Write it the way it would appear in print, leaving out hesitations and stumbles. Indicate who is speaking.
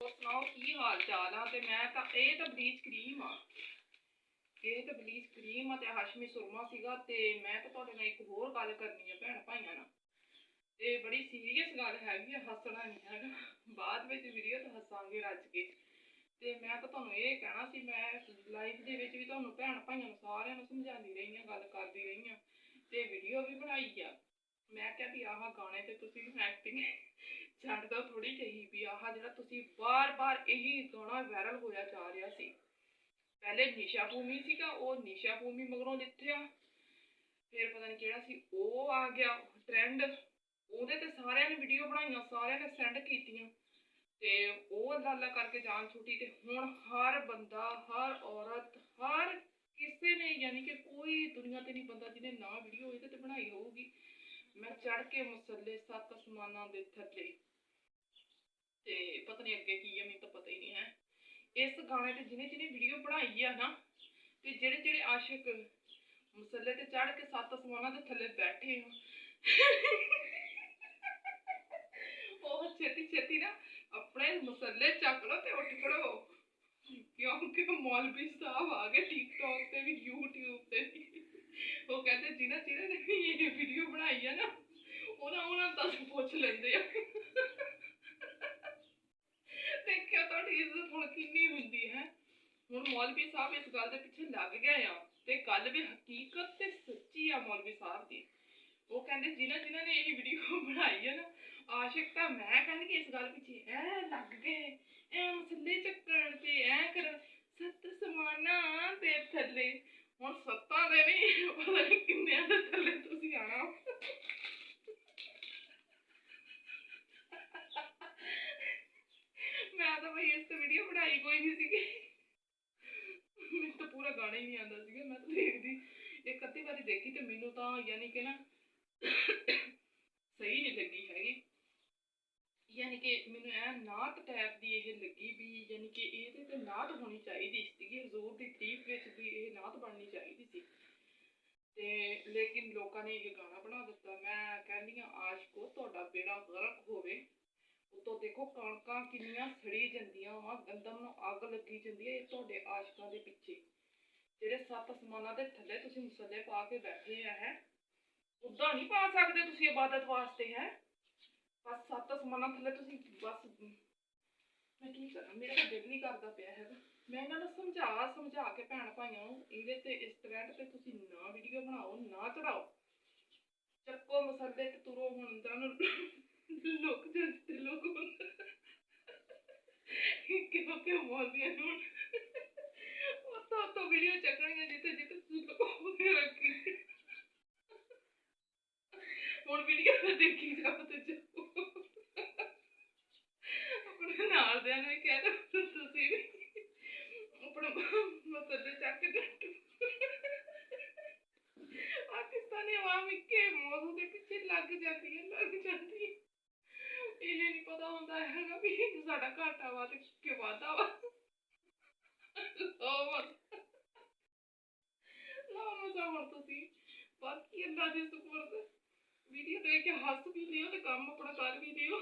Speaker 1: सुनाओ की हाल चाल आ। मैं तो ब्लीच क्रीम आ, ये तो ब्लीच क्रीम आ, हाशमी सुरमा सीगा। मैं तो तुहाडे नाल एक होर गल करनी है भैन भाइयों नाल। ते बड़ी सीरियस गल हैगी, हसना नहीं हैगा, बाद विच वीडियो तो हसांगे रज के। ते मैं तो तुहानूं ये कहना सी, मैं लाइफ दे विच भी तुहानूं भैन भाइयों नूं सारिआं नूं समझांदी रही हां, गल करदी रही हां, ते वीडियो भी बनाई आ। मैं क्या भी आह गाने ते तुसीं एक्टिंग छड्ड दो थोड़ी जही भी। आह जिहड़ा तुसीं बार बार यही गाना वायरल होया जा रहा सी। पहले निशा भूमि सीगा, वो निशा भूमि मगरों लिथिया, फिर पता नहीं केड़ा सी वो आ गया ट्रेंड, ਉਹਦੇ ਤੇ ਸਾਰਿਆਂ ਨੇ ਵੀਡੀਓ ਬਣਾਈਆਂ, ਸਾਰਿਆਂ ਨੇ ਸੈਂਡ ਕੀਤੀਆਂ, ਤੇ ਉਹ ਅੱਲਾ ਅੱਲਾ ਕਰਕੇ ਜਾਨ ਛੁੱਟੀ। ਤੇ ਹੁਣ ਹਰ ਬੰਦਾ, ਹਰ ਔਰਤ, ਹਰ ਕਿਸੇ ਨੇ, ਯਾਨੀ ਕਿ ਕੋਈ ਦੁਨੀਆ ਤੇ ਨਹੀਂ ਬੰਦਾ ਜਿਹਨੇ ਨਾ ਵੀਡੀਓ ਇਹਦੇ ਤੇ ਬਣਾਈ ਹੋਊਗੀ। ਮੈਂ ਚੜ ਕੇ ਮਸੱਲੇ ਸੱਤ ਅਸਮਾਨਾਂ ਦੇ ਥੱਲੇ, ਤੇ ਪਤਾ ਨਹੀਂ ਅੱਗੇ ਕੀ ਹੈ, ਮੈਨੂੰ ਤਾਂ ਪਤਾ ਹੀ ਨਹੀਂ ਹੈ। ਇਸ ਗਾਣੇ ਤੇ ਜਿਹਨੇ ਜਿਹਨੇ ਵੀਡੀਓ ਬਣਾਈ ਆ ਨਾ, ਤੇ ਜਿਹੜੇ ਜਿਹੜੇ ਆਸ਼ਿਕ ਮਸੱਲੇ ਤੇ ਚੜ ਕੇ ਸੱਤ ਅਸਮਾਨਾਂ ਦੇ ਥੱਲੇ ਬੈਠੇ ਆ, ਉਹ ਛੇਤੀ ਛੇਤੀ ਨਾ ਆਪਣੇ ਮਸੱਲੇ ਚੱਕ ਲੋ ਤੇ ਉੱਠ ਖੜੋ, ਕਿਉਂਕਿ ਮੌਲਵੀ ਸਾਹਿਬ ਆ ਗਏ ਟਿਕਟੌਕ ਤੇ ਵੀ, YouTube ਤੇ ਵੀ। ਉਹ ਕਹਿੰਦੇ ਜਿਹਨਾਂ ਨੇ ਵੀ ਇਹ ਵੀਡੀਓ ਬਣਾਈ ਆ ਨਾ, ਉਹਨਾਂ ਤਾਂ ਪੁੱਛ ਲੈਂਦੇ ਆ। ਦੇਖਿਆ ਤੁਹਾਡੀ ਇੱਜ਼ਤ ਹੁਣ ਕਿੰਨੀ ਹੁੰਦੀ ਹੈ। ਹੁਣ ਮੌਲਵੀ ਸਾਹਿਬ ਇਸ ਗੱਲ ਦੇ ਪਿੱਛੇ ਲੱਗ ਗਏ ਆ, ਤੇ ਗੱਲ ਵੀ ਹਕੀਕਤ ਤੇ ਸੱਚੀ ਆ ਮੌਲਵੀ ਸਾਹਿਬ ਦੀ। ਉਹ ਕਹਿੰਦੇ ਜਿਨ੍ਹਾਂ ਨੇ ਇਹ ਵੀਡੀਓ ਬਣਾਈ ਹੈ ਨਾ, ਆਸ਼ਿਕ ਤਾਂ ਮੈਂ ਕਹਿੰਦੀ ਕਿ ਇਸ ਗੱਲ ਪਿੱਛੇ ਐ ਲੱਗ ਗਏ, ਐ ਮਸੱਲੇ ਚੱਕਣ ਤੇ ਐ ਕਰ ਸੱਤ ਸਮਾਨਾਂ ਦੇ ਥੱਲੇ। ਹੁਣ ਸੱਤਾਂ ਦੇ ਨਹੀਂ, ਪਤਾ ਨਹੀਂ ਕਿੰਨਿਆਂ ਦੇ ਥੱਲੇ ਤੁਸੀਂ ਆਣਾ। ਮੈਂ ਤਾਂ ਬਈ ਇਸ ਤੇ ਵੀਡੀਓ ਬਣਾਈ ਕੋਈ ਨਹੀਂ ਸੀਗੀ, ਮੈਨੂੰ ਤਾਂ ਪੂਰਾ ਗਾਣਾ ਹੀ ਨਹੀਂ ਆਉਂਦਾ ਸੀਗਾ। ਮੈਂ ਤਾਂ ਦੇਖਦੀ ਇੱਕ ਅੱਧੀ ਵਾਰੀ ਦੇਖੀ, ਤੇ ਮੈਨੂੰ ਤਾਂ ਯਾਨੀ ਕਿ ਨਾ ਸਹੀ ਨਹੀਂ ਲੱਗੀ ਹੈਗੀ। ਯਾਨੀ ਕਿ ਮੈਨੂੰ ਐ ਨਾਤ ਟੈਪ ਦੀ ਇਹ ਲੱਗੀ ਵੀ, ਯਾਨੀ ਕਿ ਇਹਦੇ ਤੇ ਨਾਤ ਹੋਣੀ ਚਾਹੀਦੀ ਸੀਗੀ, ਹਜ਼ੂਰ ਦੀ ਤਾਰੀਫ ਵਿੱਚ ਵੀ ਇਹ ਨਾਤ ਬਣਨੀ ਚਾਹੀਦੀ ਸੀ। ਤੇ ਲੇਕਿਨ ਲੋਕਾਂ ਨੇ ਇਹ ਗਾਣਾ ਬਣਾ ਦਿੱਤਾ। ਮੈਂ ਕਹਿੰਦੀ ਹਾਂ ਆਸ਼ਕੋ ਤੁਹਾਡਾ ਬੇੜਾ ਗਰਕ ਹੋਵੇ। ਉੱਤੋਂ ਦੇਖੋ ਕਣਕਾਂ ਕਿੰਨੀਆਂ ਸੜੀ ਜਾਂਦੀਆਂ ਵਾ, ਗੰਦਮ ਨੂੰ ਅੱਗ ਲੱਗੀ ਜਾਂਦੀ ਹੈ, ਇਹ ਤੁਹਾਡੇ ਆਸ਼ਕਾਂ ਦੇ ਪਿੱਛੇ। ਜਿਹੜੇ ਸੱਤ ਅਸਮਾਨਾਂ ਦੇ ਥੱਲੇ ਤੁਸੀਂ ਮਸੱਲੇ ਪਾ ਕੇ ਬੈਠੇ ਆ, ਹੈ ਉੱਦਾਂ ਨਹੀਂ ਪਾ ਸਕਦੇ ਤੁਸੀਂ ਇਬਾਦਤ ਵਾਸਤੇ, ਹੈ ਬਸ ਸੱਤ ਅਸਮਾਨਾਂ ਥੱਲੇ ਤੁਸੀਂ ਬਸ। ਮੈਂ ਕੀ ਕਰਾਂ, ਮੇਰਾ ਤਾਂ ਦਿਲ ਨਹੀਂ ਕਰਦਾ ਪਿਆ ਹੈਗਾ। ਮੈਂ ਇਹਨਾਂ ਨੂੰ ਸਮਝਾ ਕੇ ਭੈਣ ਭਾਈਆਂ ਨੂੰ, ਇਹਦੇ ਤੇ ਇਸ ਟਰੈਂਡ ਤੇ ਤੁਸੀਂ ਨਾ ਵੀਡੀਓ ਬਣਾਓ, ਨਾ ਚੜਾਓ, ਚੱਕੋ ਮਸੱਲੇ ਤੇ ਤੁਰੋ। ਹੁਣ ਅੰਦਰਾਂ ਨੂੰ ਲੁੱਕ ਜਾਂਦੇ ਲੋਕ, ਕਿਉਂਕਿ ਮੌਲਵੀਆਂ ਨੂੰ ਉੱਤੋਂ ਵੀਡੀਓ ਚੱਕਣੀਆਂ ਜਿੱਥੇ ਤੁਸੀਂ ਲੁਕੋ ਰੱਖੀ। ਹੁਣ ਵੀਡੀਓ ਤਾਂ ਦੇਖੀ ਜਾਓ ਤੇ ਜਾਓ, ਆਪਣੇ ਨਾਲਦਿਆਂ ਨੂੰ ਵੀ ਕਹਿ ਦਿਓ ਤੁਸੀਂ ਵੀ ਆਪਣਾ ਮਸੱਲੇ ਚੱਕ ਕੇ ਡੱਟੋ। ਪਾਕਿਸਤਾਨੀ ਆਵਾਮ ਇੱਕੇ ਮੌਜੂ ਦੇ ਪਿੱਛੇ ਲੱਗ ਜਾਂਦੀ ਹੈ। ਇਹ ਨਹੀਂ ਪਤਾ ਹੁੰਦਾ ਹੈਗਾ ਵੀ ਸਾਡਾ ਘਾਟਾ ਵਾ ਤੇ ਕਿ ਵਾਧਾ ਵਾ। ਲਓ ਮਜ਼ਾ ਹੁਣ ਤੁਸੀਂ, ਬਾਕੀ ਅੱਲਾ ਦੇ ਸੁਪਰਦ। ਵੀਡੀਓ ਦੇਖ ਕੇ ਹੱਸ ਵੀ ਲਿਓ ਤੇ ਕੰਮ ਆਪਣਾ ਕਰ ਵੀ ਲਿਓ।